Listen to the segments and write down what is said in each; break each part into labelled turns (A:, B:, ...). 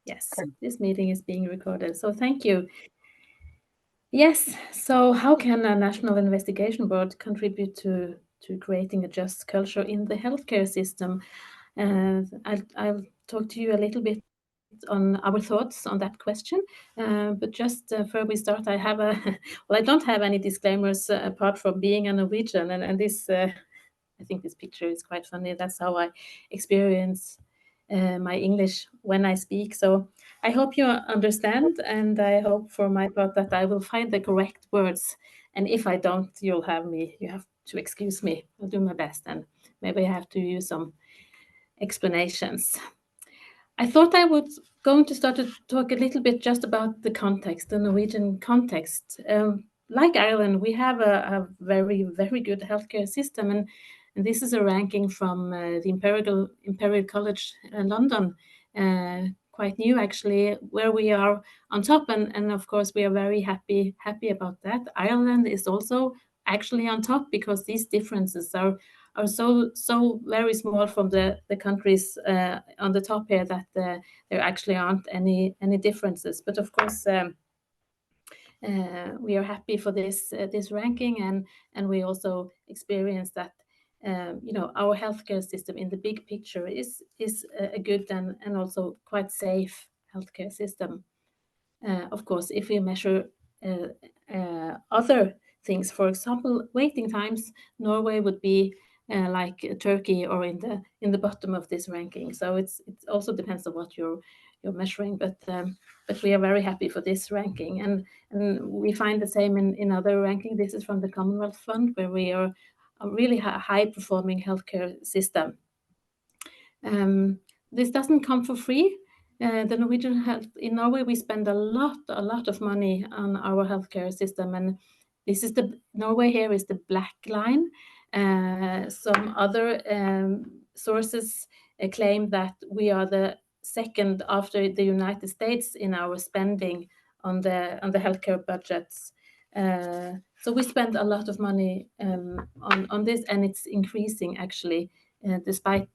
A: Yes, this meeting is being recorded, so thank you. Yes, so how can a national investigation board contribute to creating a just culture in the healthcare system? I'll talk to you a little bit on our thoughts on that question. But just before we start, I have a well, I don't have any disclaimers apart from being a Norwegian, and this I think this picture is quite funny. That's how I experience my English when I speak. So I hope you understand, and I hope for my part that I will find the correct words. And if I don't, you have to excuse me. I'll do my best, and maybe I have to use some explanations. I thought I was going to start to talk a little bit just about the context, the Norwegian context. Like Ireland, we have a very, very good healthcare system, and this is a ranking from the Imperial College London, quite new actually, where we are on top, and of course we are very happy about that. Ireland is also actually on top because these differences are so very small from the countries on the top here that there actually aren't any differences. But of course, we are happy for this ranking, and we also experience that our healthcare system in the big picture is a good and also quite safe healthcare system. Of course, if we measure other things, for example, waiting times, Norway would be like Turkey or in the bottom of this ranking. So it also depends on what you're measuring, but we are very happy for this ranking, and we find the same in other ranking. This is from the Commonwealth Fund, where we are a really high performing healthcare system. This doesn't come for free. The Norwegian health in Norway, we spend a lot of money on our healthcare system, and this is Norway here is the black line. Some other sources claim that we are the second after the United States in our spending on the healthcare budgets. So we spend a lot of money on this, and it's increasing actually, despite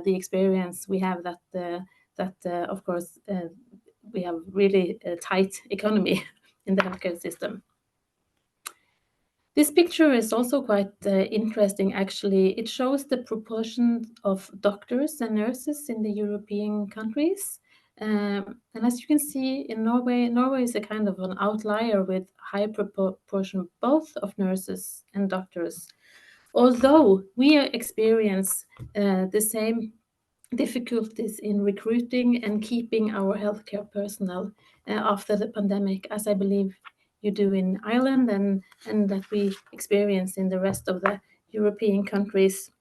A: the experience we have that of course we have really a tight economy in the healthcare system. This picture is also quite interesting, actually. It shows the proportion of doctors and nurses in the European countries. And as you can see in Norway is a kind of an outlier with high proportion both of nurses and doctors. Although we experience the same difficulties in recruiting and keeping our healthcare personnel after the pandemic, as I believe you do in Ireland and that we experience in the rest of the European countries.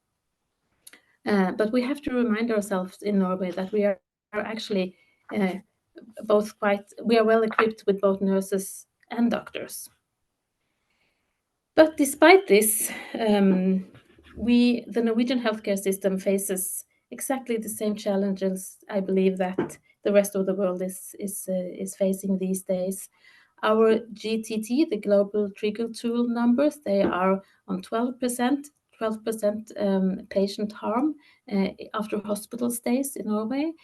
A: But we have to remind ourselves in Norway that we are actually we are well equipped with both nurses and doctors. But despite this, the Norwegian healthcare system faces exactly the same challenges, I believe, that the rest of the world is facing these days. Our GTT, the Global Trigger Tool numbers, they are on 12% patient harm after hospital stays in Norway,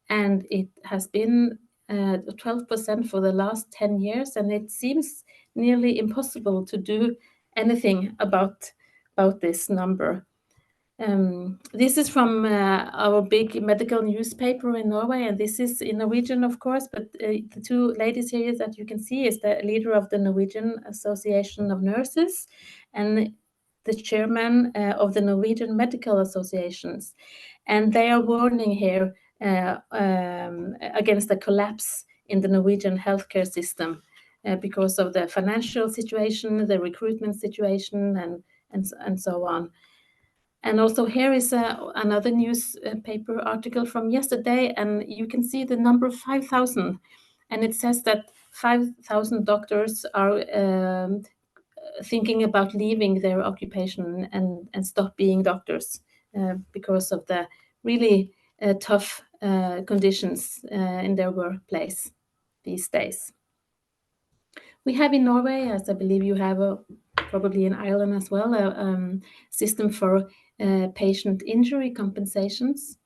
A: and it has been 12% for the last 10 years, and it seems nearly impossible to do anything about this number. This is from our big medical newspaper in Norway, and this is in Norwegian, of course, but the two ladies here that you can see is the leader of the Norwegian Association of Nurses and the chairman of the Norwegian Medical Associations. And they are warning here against a collapse in the Norwegian healthcare system because of the financial situation, the recruitment situation, and so on. And also here is another newspaper article from yesterday, and you can see the number 5,000. And it says that 5,000 doctors are thinking about leaving their occupation and stop being doctors because of the really tough conditions in their workplace these days. We have in Norway, as I believe you have probably in Ireland as well, a system for patient injury compensations.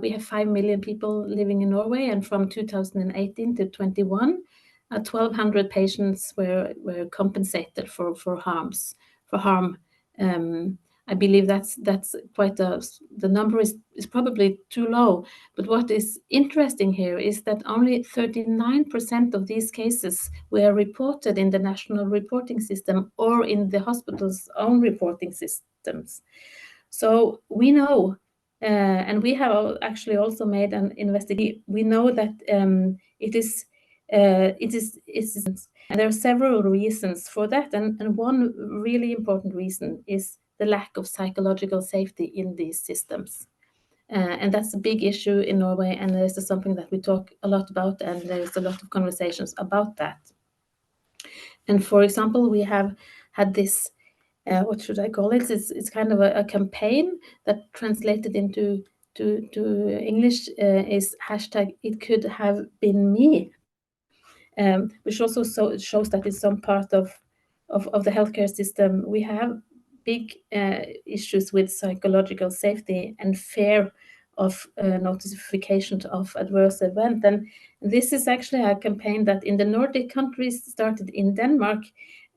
A: We have 5 million people living in Norway, and from 2018 to 21, 1,200 patients were compensated for harm. I believe that's quite the number is probably too low. But what is interesting here is that only 39% of these cases were reported in the national reporting system or in the hospital's own reporting systems. So we know, and we have actually also made an investigation. We know that it is, and there are several reasons for that. And one really important reason is the lack of psychological safety in these systems. And that's a big issue in Norway, and this is something that we talk a lot about, and there's a lot of conversations about that. And for example, we have had this, what should I call it? It's kind of a campaign that translated into to English is hashtag It Could Have Been Me, which also shows that in some part of the healthcare system we have big issues with psychological safety and fear of notification of adverse event. And this is actually a campaign that in the Nordic countries started in Denmark,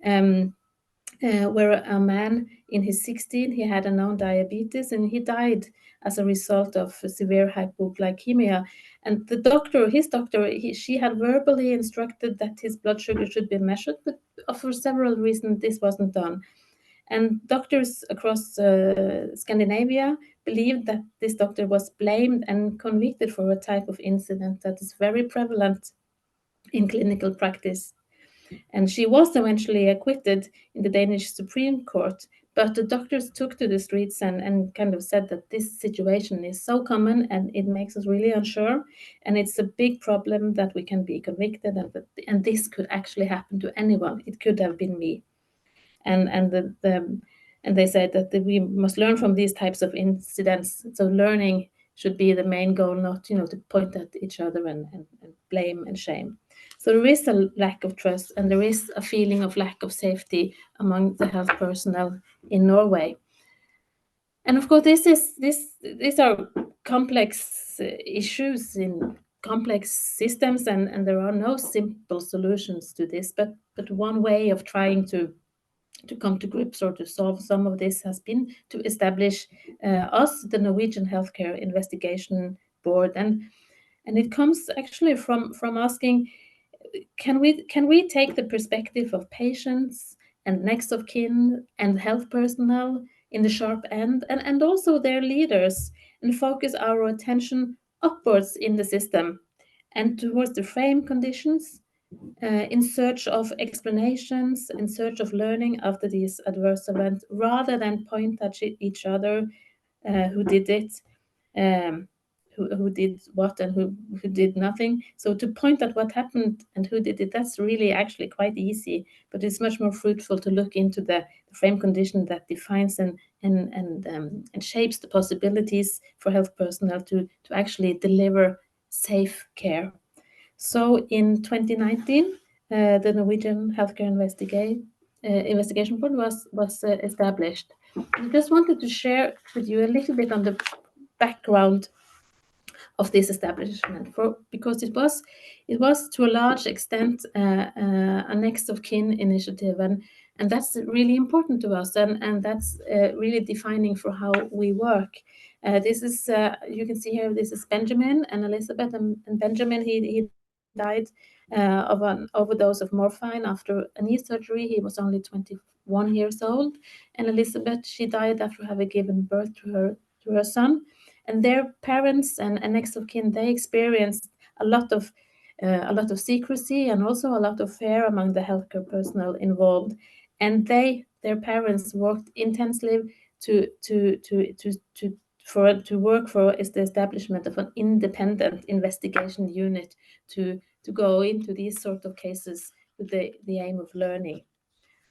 A: where a man in his 60s, he had a known diabetes and he died as a result of severe hypoglycemia. And his doctor, she had verbally instructed that his blood sugar should be measured, but for several reasons this wasn't done. And doctors across Scandinavia believed that this doctor was blamed and convicted for a type of incident that is very prevalent in clinical practice. And she was eventually acquitted in the Danish Supreme Court, but the doctors took to the streets and kind of said that this situation is so common and it makes us really unsure, and it's a big problem that we can be convicted, and this could actually happen to anyone. It could have been me. And they said that we must learn from these types of incidents. So learning should be the main goal, not to point at each other and blame and shame. So there is a lack of trust, and there is a feeling of lack of safety among the health personnel in Norway. And of course, these are complex issues in complex systems, and there are no simple solutions to this. But one way of trying to come to grips or to solve some of this has been to establish the Norwegian Healthcare Investigation Board, and it comes actually from asking, can we take the perspective of patients and next of kin and health personnel in the sharp end, and also their leaders, and focus our attention upwards in the system and towards the frame conditions, in search of explanations, in search of learning after these adverse events, rather than point at each other, who did it, who did what, and who did nothing. So to point at what happened and who did it, that's really actually quite easy, but it's much more fruitful to look into the frame condition that defines and shapes the possibilities for health personnel to actually deliver safe care. So in 2019, the Norwegian Healthcare Investigation Board was established. I just wanted to share with you a little bit on the background of this establishment, because it was to a large extent a next of kin initiative, and that's really important to us, and that's really defining for how we work. This is you can see here, this is Benjamin and Elizabeth, and Benjamin, he died of an overdose of morphine after a knee surgery. He was only 21 years old, and Elizabeth, she died after having given birth to her son. And their parents and next of kin, they experienced a lot of secrecy and also a lot of fear among the healthcare personnel involved. And their parents worked intensely to work for the establishment of an independent investigation unit to go into these sort of cases with the aim of learning.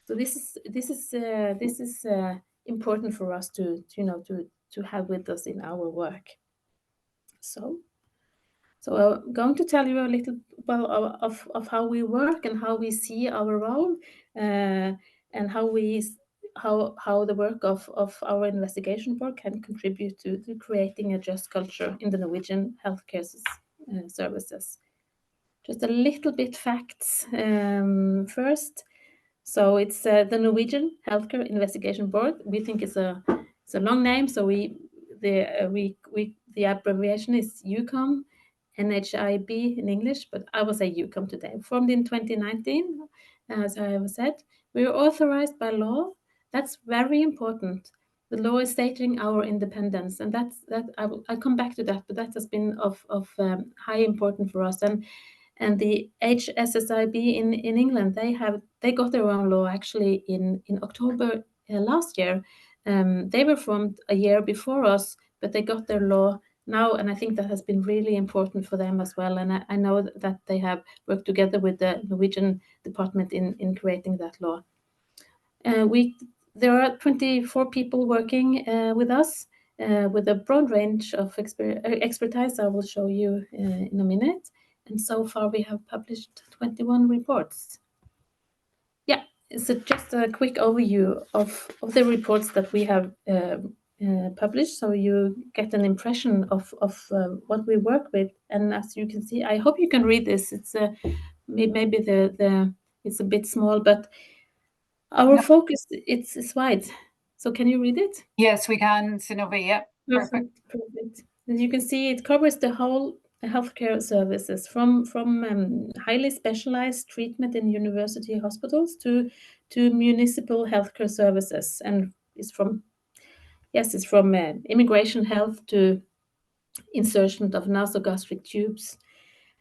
A: So this is important for us to have with us in our work. So I'm going to tell you a little of how we work and how we see our role, and how we how the work of our investigation board can contribute to creating a just culture in the Norwegian healthcare services. Just a little bit facts first. So it's the Norwegian Healthcare Investigation Board. We think it's a long name, so the abbreviation is Ukom, NHIB in English, but I will say Ukom today. Formed in 2019, as I have said, we are authorized by law. That's very important. The law is stating our independence, and I'll come back to that, but that has been of high importance for us. And the IHFES in England, they got their own law actually in October last year. They were formed a year before us, but they got their law now, and I think that has been really important for them as well. And I know that they have worked together with the Norwegian department in creating that law. There are 24 people working with us with a broad range of expertise. I will show you in a minute. And so far we have published 21 reports. Yeah, so just a quick overview of the reports that we have published, so you get an impression of what we work with. And as you can see, I hope you can read this. It's maybe it's a bit small, but our focus it's wide. So can you read it?
B: Yes, we can, Synnøve. Yeah, perfect.
A: As you can see, it covers the whole healthcare services from highly specialized treatment in university hospitals to municipal healthcare services, and it's from immigration health to insertion of nasogastric tubes.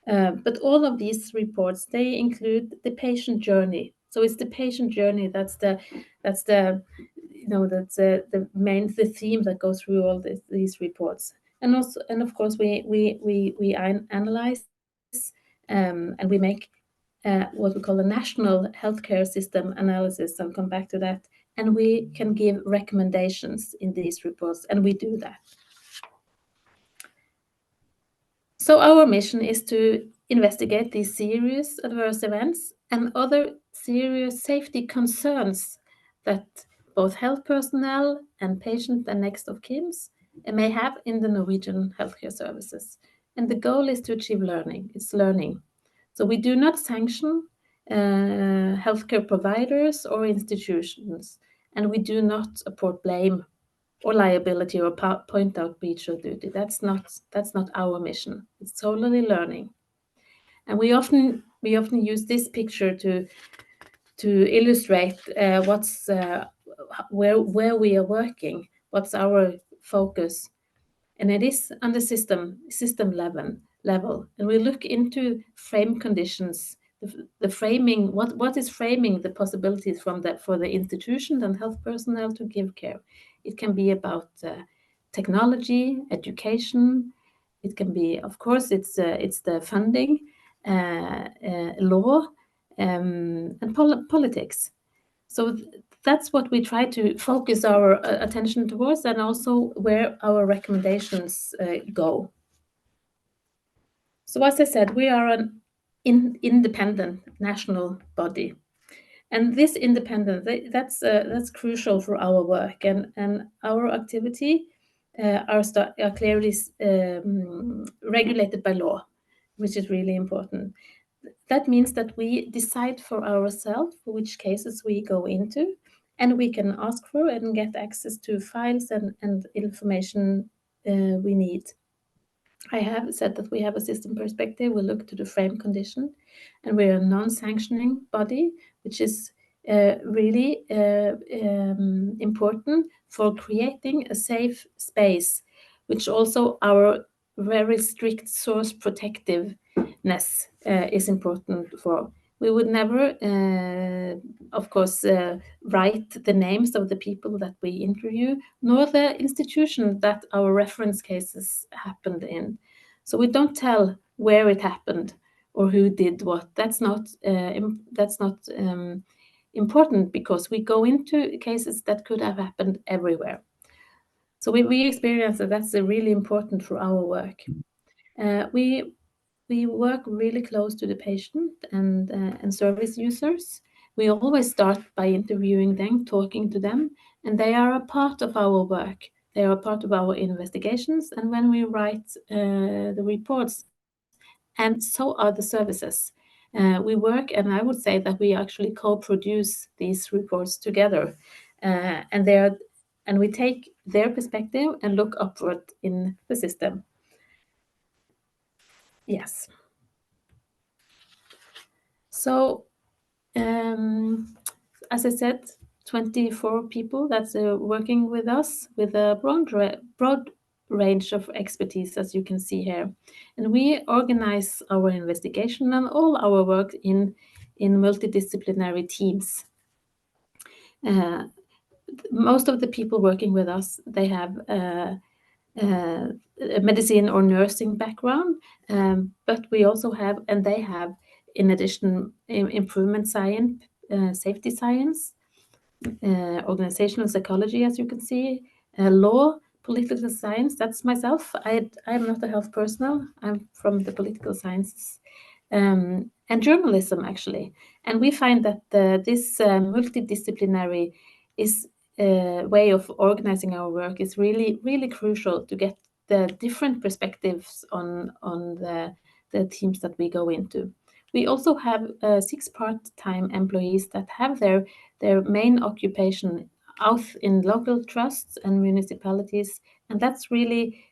A: But all of these reports, they include the patient journey. So it's the patient journey that's the main theme that goes through all these reports. And of course we analyze and we make what we call a national healthcare system analysis. I'll come back to that. And we can give recommendations in these reports, and we do that. So our mission is to investigate these serious adverse events and other serious safety concerns that both health personnel and patient and next of kin may have in the Norwegian healthcare services. And the goal is to achieve learning. It's learning. So we do not sanction healthcare providers or institutions, and we do not support blame or liability or point out breach of duty. That's not our mission. It's solely learning. And we often use this picture to illustrate what's where we are working, what's our focus. And it is on the system level. And we look into frame conditions, the framing, what is framing the possibilities for the institution and health personnel to give care. It can be about technology, education. It can be, of course, it's the funding, law, and politics. So that's what we try to focus our attention towards, and also where our recommendations go. So as I said, we are an independent national body, and this independence that's crucial for our work, and our activity are clearly regulated by law, which is really important. That means that we decide for ourselves which cases we go into, and we can ask for and get access to files and information we need. I have said that we have a system perspective. We look to the frame condition, and we're a non-sanctioning body, which is really important for creating a safe space, which also our very strict source protectiveness is important for. We would never, of course, write the names of the people that we interview, nor the institution that our reference cases happened in. So we don't tell where it happened or who did what. That's not important, because we go into cases that could have happened everywhere. So we experience that that's really important for our work. We work really close to the patient and service users, We always start by interviewing them, talking to them, and they are a part of our work. They are a part of our investigations, and when we write the reports, and so are the services. We work, and I would say that we actually co-produce these reports together, and we take their perspective and look upward in the system. Yes. So, as I said, 24 people that's working with us with a broad range of expertise, as you can see here. And we organize our investigation and all our work in multidisciplinary teams. Most of the people working with us, they have a medicine or nursing background, but we also have, and they have, in addition, improvement science, safety science, organizational psychology, as you can see, law, political science. That's myself. I'm not a health personnel. I'm from the political sciences, and journalism, actually. And we find that this multidisciplinary way of organizing our work is really, really crucial to get the different perspectives on the teams that we go into. We also have 6 part-time employees that have their main occupation out in local trusts and municipalities, and that's really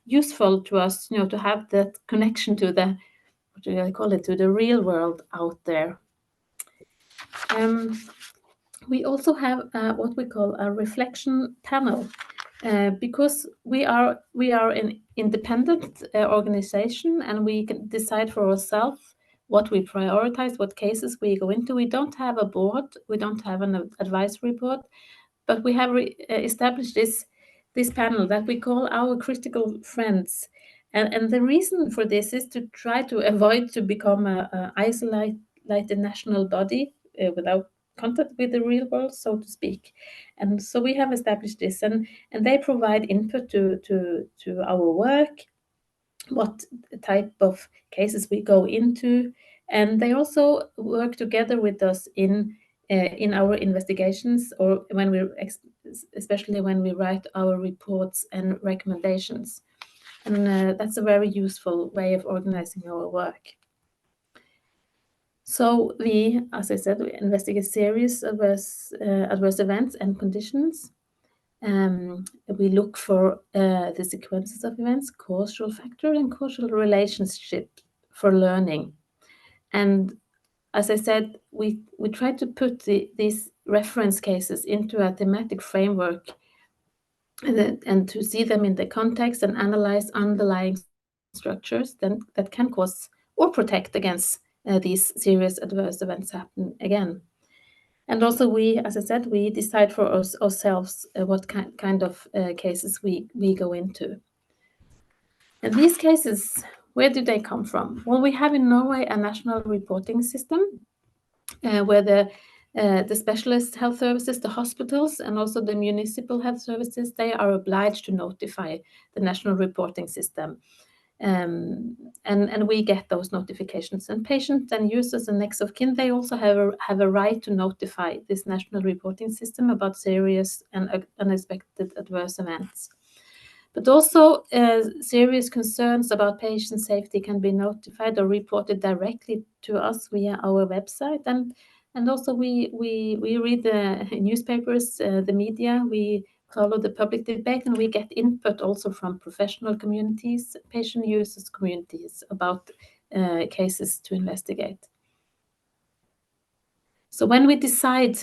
A: useful to us, to have that connection to the, what do I call it, to the real world out there. We also have what we call a reflection panel, because we are an independent organization, and we can decide for ourselves what we prioritize, what cases we go into. We don't have a board, we don't have an advisory board, but we have established this panel that we call our critical friends. And the reason for this is to try to avoid to become a isolated national body without contact with the real world, so to speak. And so we have established this, and they provide input to our work, what type of cases we go into, and they also work together with us in our investigations, or when we, especially when we write our reports and recommendations. And that's a very useful way of organizing our work. So we, as I said, we investigate serious adverse events and conditions. We look for the sequences of events, causal factor, and causal relationship for learning. And as I said, we try to put these reference cases into a thematic framework, and to see them in the context and analyze underlying structures that can cause or protect against these serious adverse events happen again. And also we, as I said, we decide for ourselves what kind of cases we go into. And these cases, where do they come from? Well, we have in Norway a national reporting system where the specialist health services, the hospitals, and also the municipal health services, they are obliged to notify the national reporting system. And we get those notifications. And patients and users and next of kin, they also have a right to notify this national reporting system about serious and unexpected adverse events. But also serious concerns about patient safety can be notified or reported directly to us via our website. And also we read the newspapers, the media, we follow the public debate, and we get input also from professional communities, patient users communities about cases to investigate. So when we decide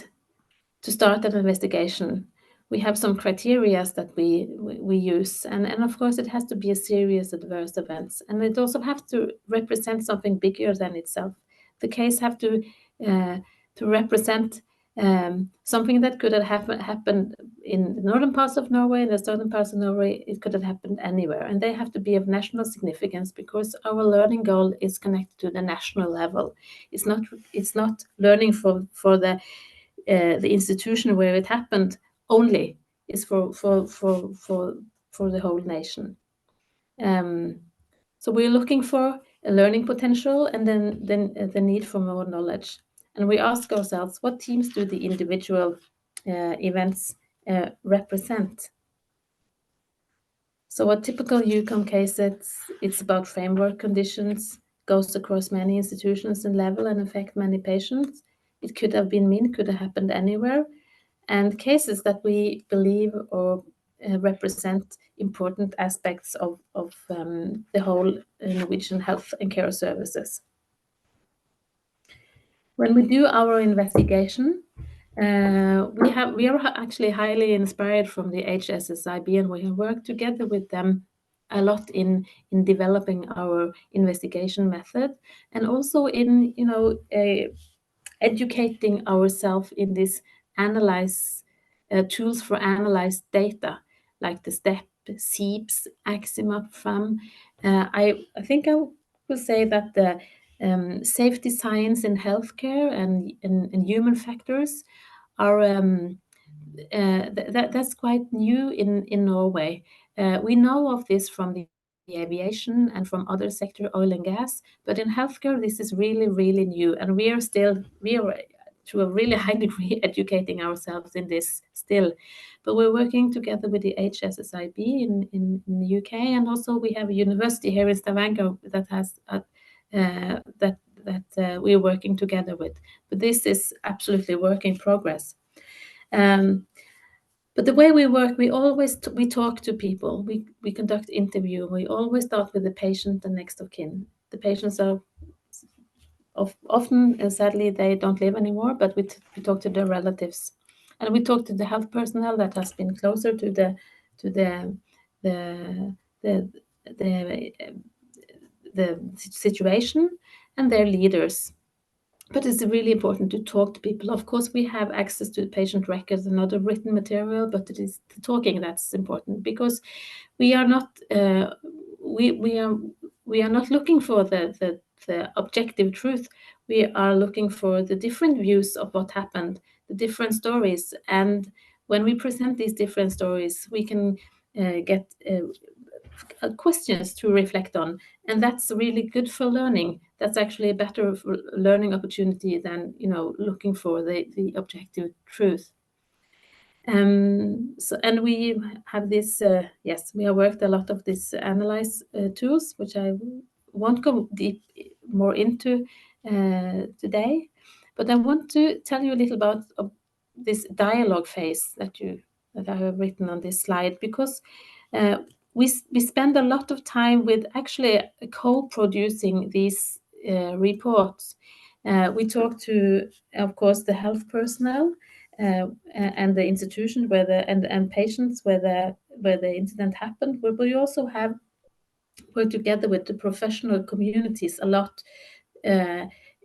A: to start an investigation, we have some criteria that we use, and of course it has to be a serious adverse events, and it also have to represent something bigger than itself. The case have to represent something that could have happened in the northern parts of Norway, in the southern parts of Norway. It could have happened anywhere, and they have to be of national significance, because our learning goal is connected to the national level. It's not learning for the institution where it happened only. Is for the whole nation. So we're looking for a learning potential, and then the need for more knowledge. And we ask ourselves, what teams do the individual events represent? So a typical Ukom case, it's about framework conditions, goes across many institutions and level and affect many patients. It could have been mean, could have happened anywhere. And cases that we believe or represent important aspects of the whole Norwegian health and care services. When we do our investigation, we are actually highly inspired from the HSSIB, and we have worked together with them a lot in developing our investigation method, and also in educating ourselves in this tools for analyzed data, like the STEP, SEEPS, Axima, FRAM. I think I will say that the safety science in healthcare and human factors are that's quite new in Norway. We know of this from the aviation and from other sector, oil and gas, but in healthcare this is really, really new, and we are to a really high degree educating ourselves in this still. But we're working together with the HSSIB in the UK, and also we have a university here in Stavanger that has we're working together with. But this is absolutely work in progress. But the way we work, we talk to people. We conduct interview. We always start with the patient and next of kin. The patients are often, sadly, they don't live anymore, but we talk to their relatives, and we talk to the health personnel that has been closer to the situation, and their leaders. But it's really important to talk to people. Of course, we have access to patient records and other written material, but it is the talking that's important, because we are not we are not looking for the objective truth. We are looking for the different views of what happened, the different stories, and when we present these different stories, we can get questions to reflect on, and that's really good for learning. That's actually a better learning opportunity than looking for the objective truth. And we have this we have worked a lot of this analyze tools, which I won't go deep more into today, but I want to tell you a little about this dialogue phase that I have written on this slide, because we spend a lot of time with actually co-producing these reports. We talk to, of course, the health personnel and the institution and patients where the incident happened. But we also have worked together with the professional communities a lot,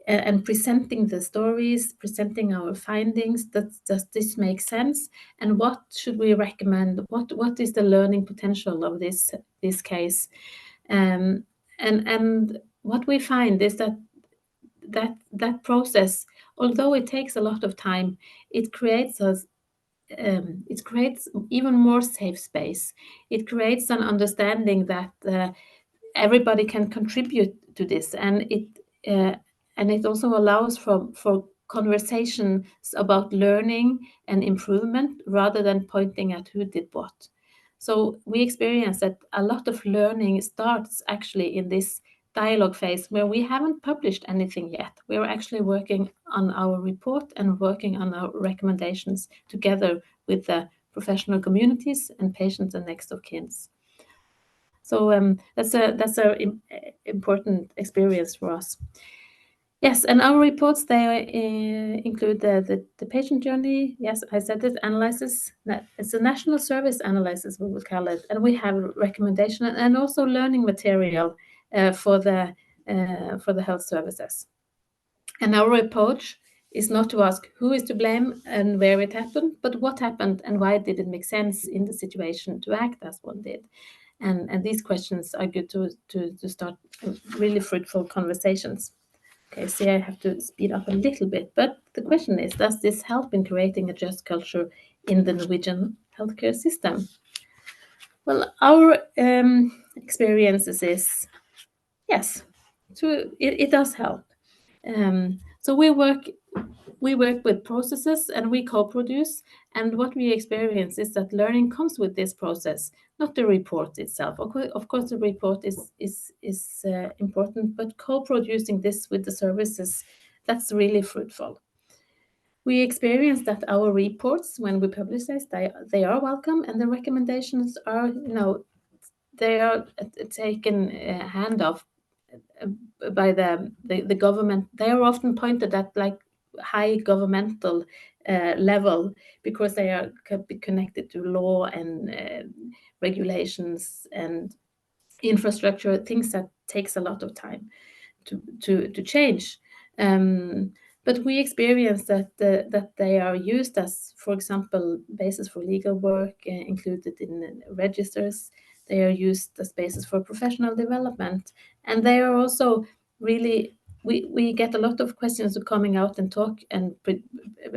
A: and presenting the stories, presenting our findings. Does this make sense? And what should we recommend? What is the learning potential of this case? And what we find is that process, although it takes a lot of time, it creates even more safe space. It creates an understanding that everybody can contribute to this, and it also allows for conversations about learning and improvement rather than pointing at who did what. So we experience that a lot of learning starts actually in this dialogue phase, where we haven't published anything yet. We're actually working on our report and working on our recommendations together with the professional communities and patients and next of kins. So that's a important experience for us. Yes, and our reports, they include the patient journey. Yes, I said it, analysis. It's a national service analysis, we will call it, and we have recommendation and also learning material for the health services. And our approach is not to ask who is to blame and where it happened, but what happened and why did it make sense in the situation to act as one did. And these questions are good to start really fruitful conversations. Okay, see, I have to speed up a little bit, but the question is, does this help in creating a just culture in the Norwegian healthcare system? Well, our experiences is, yes, it does help. So we work with processes and we co-produce, and what we experience is that learning comes with this process, not the report itself. Of course, the report is important, but co-producing this with the services, that's really fruitful. We experience that our reports, when we publish this, they are welcome, and the recommendations are, they are taken hand of by the government. They are often pointed at like high governmental level, because they are connected to law and regulations and infrastructure, things that takes a lot of time to change. But we experience that they are used as, for example, basis for legal work, included in registers. They are used as basis for professional development, and they are also really. We get a lot of questions coming out and talk and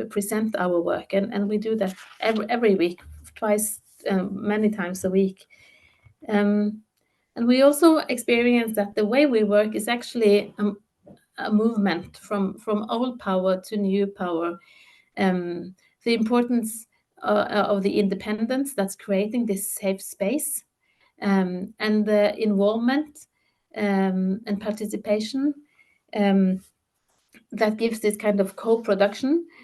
A: present our work, and we do that every week, twice, many times a week. And we also experience that the way we work is actually a movement from old power to new power. The importance of the independence that's creating this safe space, and the involvement and participation that gives this kind of co-production